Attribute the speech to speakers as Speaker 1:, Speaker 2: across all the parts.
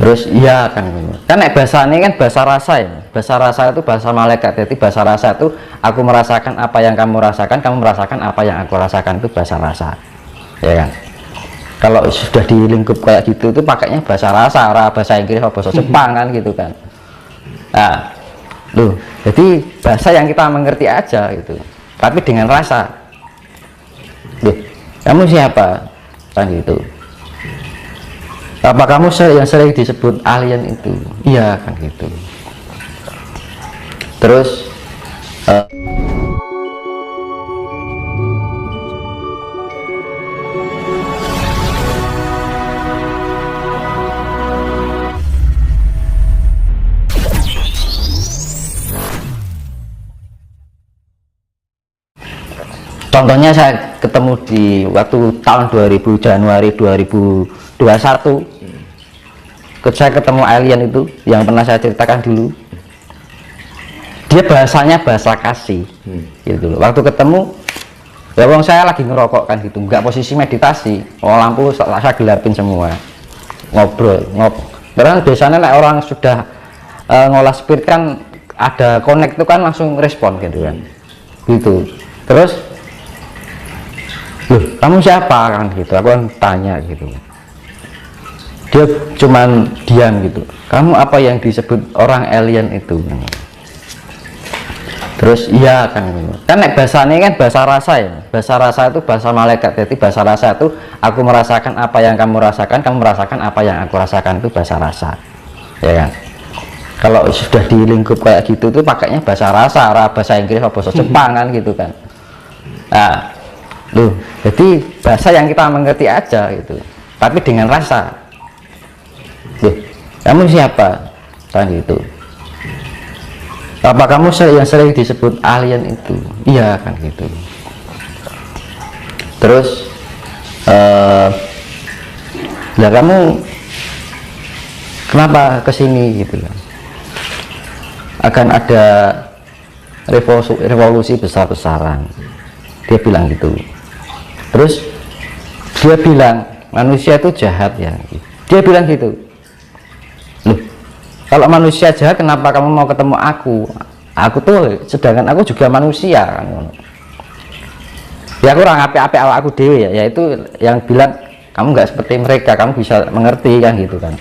Speaker 1: Terus iya kan nek bahasa ini kan bahasa rasa ya, bahasa rasa itu bahasa malaikat. Jadi bahasa rasa itu aku merasakan apa yang kamu rasakan, kamu merasakan apa yang aku rasakan, itu bahasa rasa ya kan. Kalau sudah di lingkup kayak gitu itu pakainya bahasa rasa, bahasa Inggris atau bahasa Jepang kan gitu kan. Nah loh, jadi bahasa yang kita mengerti aja gitu, tapi dengan rasa. Loh, kamu siapa kan gitu. Apa kamu yang sering disebut alien itu? Iya kan gitu. Terus contohnya saya ketemu di waktu tahun 2000 Januari 2021 saya ketemu alien itu yang pernah saya ceritakan dulu. Dia bahasanya bahasa kasih gitu loh. Waktu ketemu ya wong saya lagi ngerokok kan gitu, nggak posisi meditasi, lampu saya gelapin semua, ngobrol. Karena biasanya orang sudah ngolah spirit kan ada connect itu kan langsung respon gitu kan gitu. Terus loh, kamu siapa kan gitu, aku kan tanya gitu. Dia cuman diam gitu. Kamu apa yang disebut orang alien itu? Terus iya kan nek bahasa ini kan bahasa rasa ya, bahasa rasa itu bahasa malaikat. Jadi bahasa rasa itu aku merasakan apa yang kamu rasakan, kamu merasakan apa yang aku rasakan, itu bahasa rasa ya kan. Kalau sudah di lingkup kayak gitu tuh pakainya bahasa rasa, bahasa Inggris atau bahasa Jepang kan gitu kan. Nah loh, jadi bahasa yang kita mengerti aja gitu, tapi dengan rasa. Loh, kamu siapa kan gitu. Apa kamu yang sering disebut alien itu? Iya kan gitu. Terus ya kamu kenapa kesini gitu kan, akan ada revolusi besar-besaran, dia bilang gitu. Terus dia bilang manusia itu jahat ya, dia bilang gitu. Loh, kalau manusia jahat kenapa kamu mau ketemu aku? Aku tuh sedangkan aku juga manusia kan. Ya aku orang api awak aku dewe ya, yaitu yang bilang kamu nggak seperti mereka, kamu bisa mengerti kan gitu kan.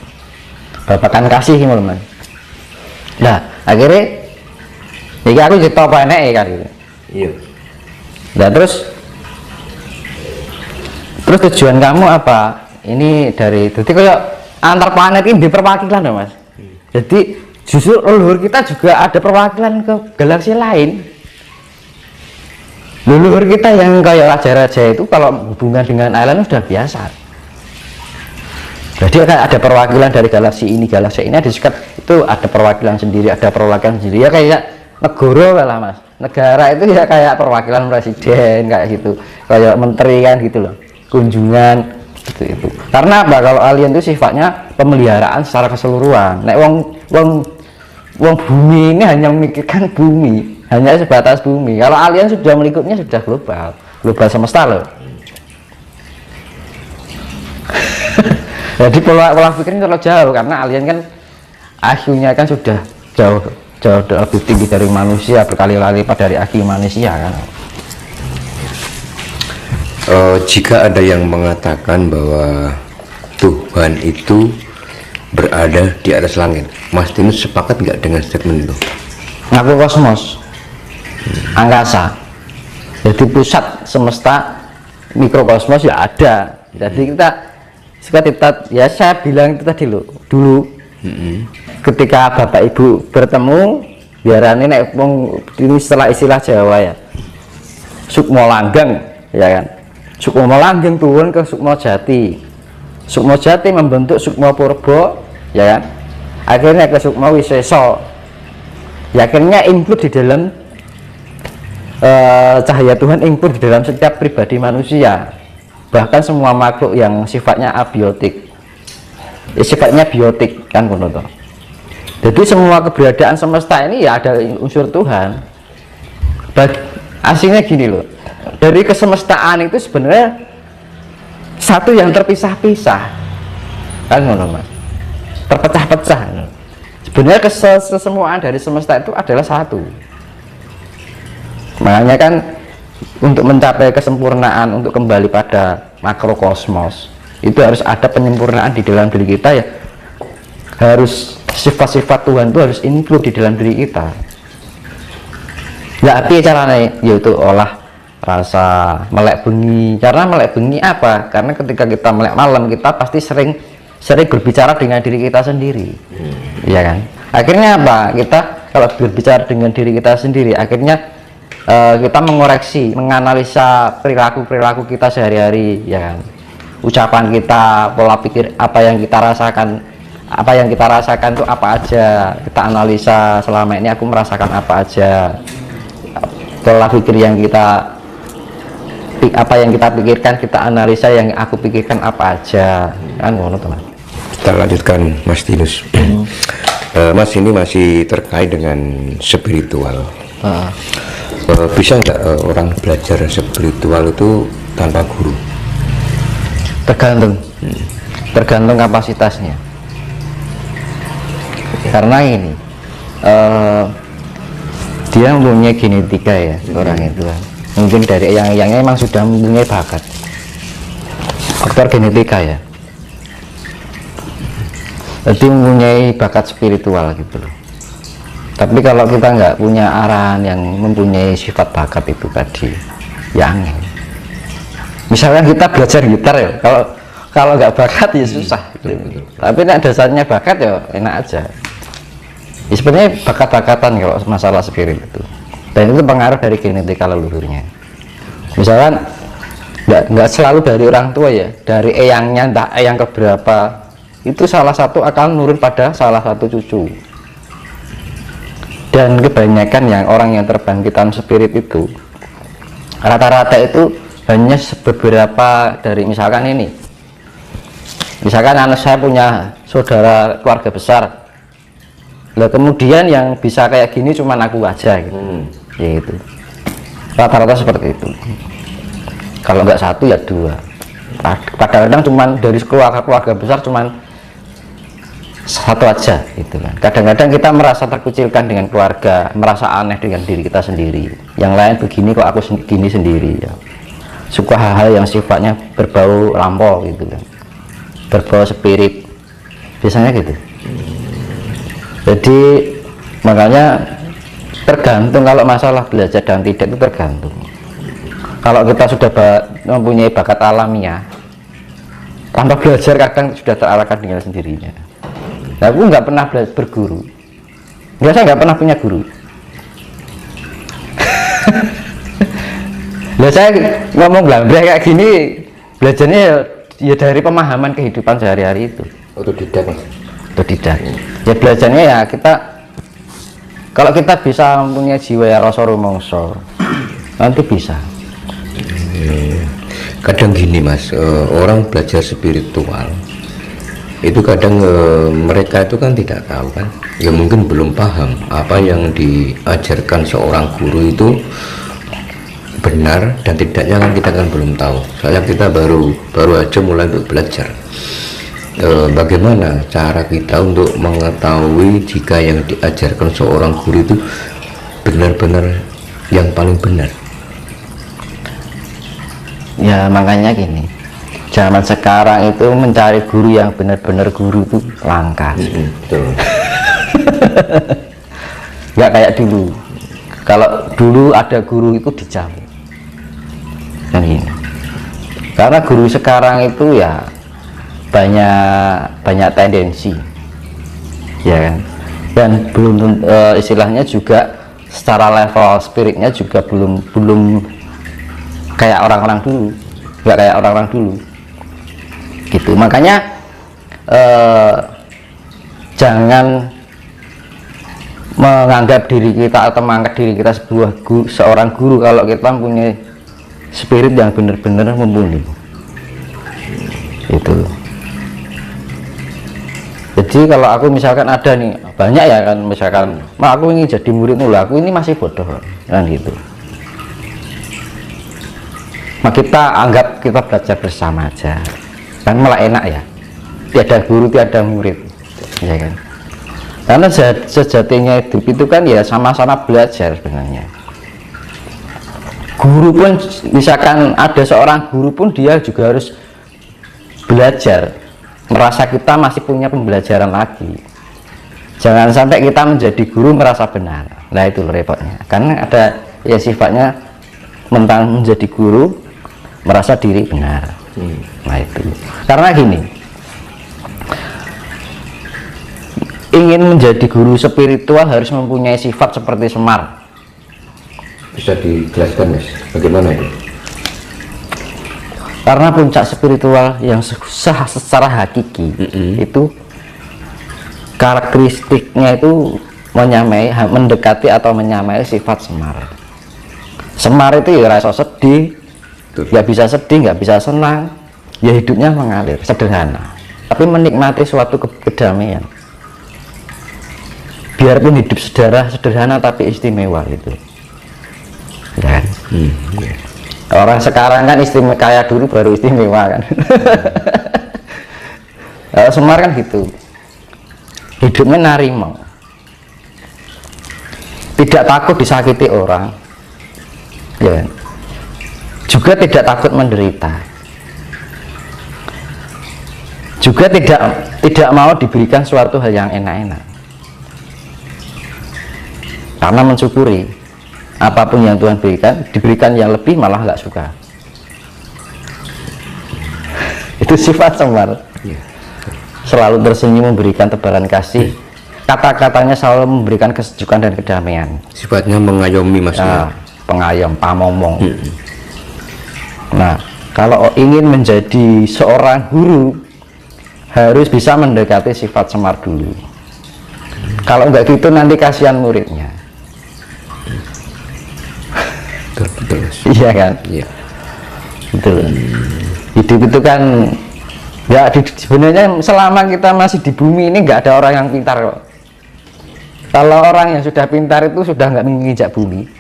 Speaker 1: Bapakan kasih gitu loh. Nah akhirnya jadi aku cerita apa enek kan gitu. Iya. Nah terus tujuan kamu apa? Ini dari jadi kayak antar planet ini di perwakilan ya mas. Jadi justru leluhur kita juga ada perwakilan ke galaksi lain. Leluhur kita yang kayak raja-raja itu kalau hubungan dengan alien sudah biasa. Jadi ada perwakilan dari galaksi ini ada sekat itu, ada perwakilan sendiri, ada perwakilan sendiri ya kayak negara lah mas. Negara itu ya kayak perwakilan presiden kayak gitu, kayak menteri kan gitu loh, kunjungan itu. Karena apa, kalau alien itu sifatnya pemeliharaan secara keseluruhan. Nek wong bumi ini hanya memikirkan bumi, hanya sebatas bumi. Kalau alien sudah melingkupnya sudah global semesta loh. Jadi pola pikirnya terlalu jauh, karena alien kan IQ-nya kan sudah jauh lebih tinggi dari manusia, berkali-kali lipat dari IQ manusia kan.
Speaker 2: Jika ada yang mengatakan bahwa Tuhan itu berada di atas langit, Mas Tinus sepakat nggak dengan statement itu?
Speaker 1: Ngaku kosmos, angkasa, jadi pusat semesta, mikrokosmos ya ada. Jadi kita ya saya bilang itu tadi loh dulu, ketika bapak ibu bertemu biarane nek ini setelah istilah Jawa ya, sukmo langgang ya kan. Sukmo langgeng turun ke Sukmo Jati, Sukmo Jati membentuk Sukmo Purbo ya kan, akhirnya ke Sukmo Wiseso ya, akhirnya include di dalam cahaya Tuhan, include di dalam setiap pribadi manusia, bahkan semua makhluk yang sifatnya abiotik ya, sifatnya biotik kan benar. Jadi semua keberadaan semesta ini ya ada unsur Tuhan. Aslinya gini loh, dari kesemestaan itu sebenarnya satu yang terpisah-pisah kan ngono mas. terpecah-pecah. Sebenarnya kesemuaan dari semesta itu adalah satu. Makanya kan untuk mencapai kesempurnaan, untuk kembali pada makrokosmos, itu harus ada penyempurnaan di dalam diri kita ya. Harus sifat-sifat Tuhan itu harus include di dalam diri kita. Ya tapi caranya yaitu olah rasa melek bengi. Karena melek bengi apa? Karena ketika kita melek malam, kita pasti sering berbicara dengan diri kita sendiri, ya kan? Akhirnya apa? Kita kalau berbicara dengan diri kita sendiri, akhirnya kita mengoreksi, menganalisa perilaku kita sehari-hari, ya kan? Ucapan kita, pola pikir, apa yang kita rasakan itu apa aja, kita analisa selama ini aku merasakan apa aja, pola pikir yang apa yang kita pikirkan, kita analisa yang aku pikirkan apa aja, kan ngono teman.
Speaker 2: Kita lanjutkan Mas Tinus. Mas, ini masih terkait dengan spiritual. Bisa nggak orang belajar spiritual itu tanpa guru?
Speaker 1: Tergantung kapasitasnya. Karena ini dia mempunyai genetika ya, orang itu kan. Mungkin dari yang memang sudah mempunyai bakat, faktor genetika ya, jadi mempunyai bakat spiritual gitu loh. Tapi kalau kita nggak punya arahan yang mempunyai sifat bakat itu tadi, ya angin. Misalkan kita belajar gitar ya, kalau nggak bakat ya susah gitu. Tapi nek dasarnya bakat ya enak aja ya. Sebenarnya bakat-bakatan kalau masalah spirit itu, dan itu pengaruh dari genetika leluhurnya. Misalkan nggak selalu dari orang tua ya, dari eyangnya, entah eyang keberapa, itu salah satu akan nurun pada salah satu cucu. Dan kebanyakan yang orang yang terbangkitan spirit itu rata-rata itu hanya beberapa dari, misalkan anak saya punya saudara keluarga besar, lah kemudian yang bisa kayak gini cuman aku aja gitu. Ya itu rata-rata seperti itu. Kalau nggak satu ya dua. Kadang-kadang cuman dari keluarga besar cuman satu aja gitu kan. Kadang-kadang kita merasa terkucilkan dengan keluarga, merasa aneh dengan diri kita sendiri. Yang lain begini kok aku gini sendiri ya. Suka hal-hal yang sifatnya berbau lampau gitu kan, berbau spirit, biasanya gitu. Jadi makanya tergantung, kalau masalah belajar dan tidak itu tergantung. Kalau kita sudah mempunyai bakat alamiah, tanpa belajar kadang sudah terarahkan dengan sendirinya. Nah, aku nggak pernah berguru, saya nggak pernah punya guru. Nah, saya ngomong blambreh kayak gini, belajarnya ya dari pemahaman kehidupan sehari-hari itu.
Speaker 2: Otodidak.
Speaker 1: Ya belajarnya ya kita, kalau kita bisa mempunyai jiwa ya rasa rumangsa, nanti bisa.
Speaker 2: Kadang gini Mas, orang belajar spiritual itu kadang mereka itu kan tidak tahu kan, ya mungkin belum paham apa yang diajarkan seorang guru itu benar dan tidaknya kan kita kan belum tahu. Soalnya kita baru aja mulai untuk belajar. Bagaimana cara kita untuk mengetahui jika yang diajarkan seorang guru itu benar-benar yang paling benar?
Speaker 1: Ya makanya gini, zaman sekarang itu mencari guru yang benar-benar guru itu langka.
Speaker 2: Betul.
Speaker 1: Nggak kayak dulu. Kalau dulu ada guru itu dijamin. Dan gini, karena guru sekarang itu ya banyak tendensi, ya kan, dan belum istilahnya juga secara level spiritnya juga belum kayak orang-orang dulu, nggak kayak orang-orang dulu gitu. Makanya jangan menganggap diri kita atau mengangkat diri kita seorang guru kalau kita punya spirit yang benar-benar mumpuni itu. Jadi kalau aku misalkan ada nih banyak ya kan, misalkan aku ingin jadi muridmu, aku ini masih bodoh kan gitu, kita anggap kita belajar bersama aja kan, malah enak ya, tiada guru tiada murid. ya kan? Karena sejatinya hidup itu kan ya sama-sama belajar sebenarnya. Guru pun, misalkan ada seorang guru pun dia juga harus belajar, merasa kita masih punya pembelajaran lagi. Jangan sampai kita menjadi guru merasa benar. Nah itu repotnya, karena ada ya sifatnya mentang menjadi guru merasa diri benar. Nah itu karena gini, ingin menjadi guru spiritual harus mempunyai sifat seperti Semar.
Speaker 2: Bisa dijelaskan Mas, bagaimana itu?
Speaker 1: Karena puncak spiritual yang secara hakiki itu karakteristiknya itu mendekati atau menyamai sifat Semar. Semar itu ya rasa sedih, nggak bisa sedih, nggak bisa senang, ya hidupnya mengalir, sederhana, tapi menikmati suatu kedamaian. Biarpun hidup sederhana tapi istimewa gitu. Ya kan? Orang sekarang kan istimewa, kayak dulu baru istimewa kan. Semar kan gitu, hidupnya narimo, tidak takut disakiti orang, ya kan? Juga tidak takut menderita, juga tidak mau diberikan suatu hal yang enak-enak, karena mensyukuri apapun yang Tuhan berikan, diberikan yang lebih malah nggak suka. Itu sifat Semar. Selalu tersenyum, memberikan tebaran kasih, kata-katanya selalu memberikan kesejukan dan kedamaian.
Speaker 2: Sifatnya mengayomi Mas.
Speaker 1: Pengayom, pamomong. Nah, kalau ingin menjadi seorang guru harus bisa mendekati sifat Semar dulu. Kalau enggak gitu nanti kasihan muridnya.
Speaker 2: Betul.
Speaker 1: Iya kan?
Speaker 2: Iya.
Speaker 1: Betul. Hidup itu kan ya sebenarnya selama kita masih di bumi ini nggak ada orang yang pintar kok. Kalau orang yang sudah pintar itu sudah nggak menginjak bumi,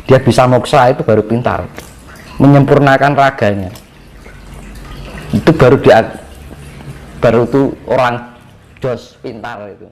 Speaker 1: dia bisa moksa itu baru pintar, menyempurnakan raganya. Itu baru itu orang jos pintar itu.